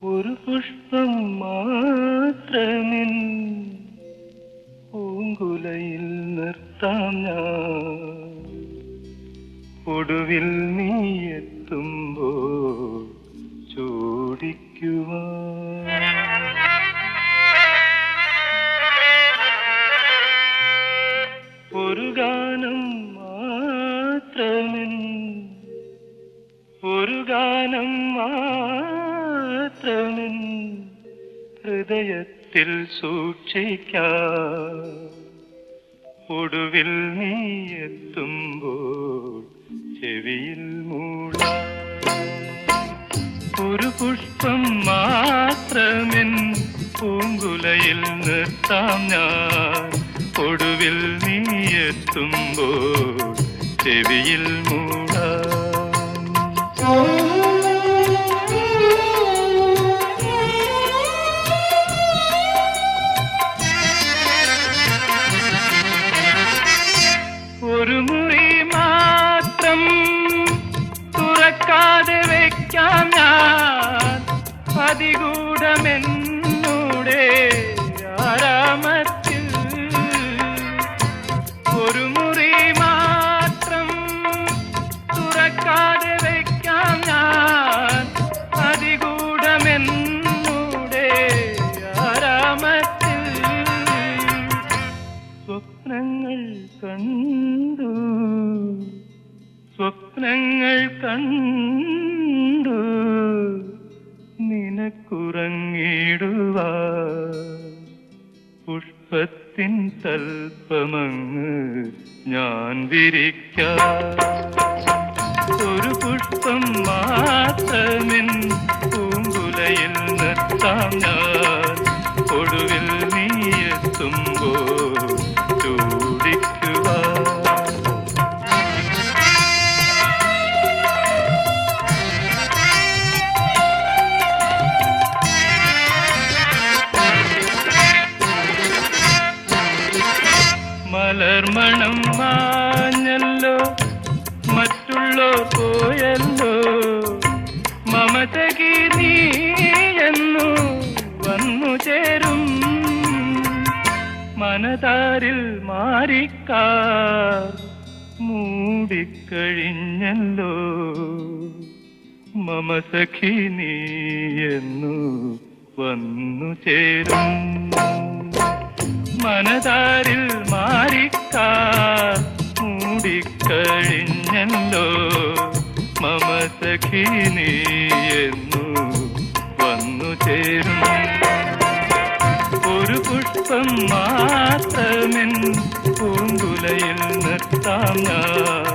ഒരു പുഷ്പം മാത്രമിൻ പൂങ്കുലയിൽ നിർത്താം ഞാൻ. ഒടുവിൽ നീ എത്തുമ്പോൾ ചോദിക്കുവാൻ. ഒരു ഗാനം മാത്രമിൻ ഒരു ഗാനം മാത്രമിൻ ഹൃദയത്തിൽ സൂക്ഷിക്കാം. ഒടുവിൽ നീ എത്തുമ്പോൾ ചെവിയിൽ മൂളാം. ഒരു പുഷ്പം മാത്രമിൻ പൂങ്കുലയിൽ നിർത്താം ഞാൻ. ഒടുവിൽ നീ എത്തുമ്പോൾ ചെവിയിൽ മൂളാം. ഒരു മുറി മാത്രം തുറക്കാതെ വയ്ക്കാം ഞാൻ. അതികൂടമെന്നൂടെ ആരാമത്തിൽ. ഒരു മുറി മാത്രം തുറക്കാതെ വയ്ക്കാം ഞാൻ. അതികൂടമെന്നൂടെ ആരാമത്തിൽ. സ്വപ്നങ്ങൾ കണ്ടു സ്വപ്നങ്ങൾ കണ്ടു നിനക്കുറങ്ങിടുവാൻ. പുഷ്പത്തിൻ തൽപ്പമങ്ങ് ഞാൻ വിരിക്കാം. ഒരു പുഷ്പം മാത്രമിൻ പൂങ്കുലയിൽ നിർത്താം ഞാൻ. ഒടുവിൽ നീ എത്തുമ്പോൾ ചോദിക്കുവാൻ. മലർമണം മാഞ്ഞല്ലോ, മറ്റുള്ളോർ പോയല്ലോ. മമതകി നീ എന്നു വന്നു ചേരും. മനതാരിൽ മാറിക്കാർ മൂടിക്കഴിഞ്ഞല്ലോ. മമസഖി നീ എന്നു വന്നു ചേരും. മനതാരിൽ മാറിക്കാർ മൂടിക്കഴിഞ്ഞല്ലോ. മമസഖി നീ എന്നു വന്നു ചേരും. ഒരു പുഷ്പം മാത്രമിൻ പൂങ്കുലയിൽ നിർത്താം ഞാൻ.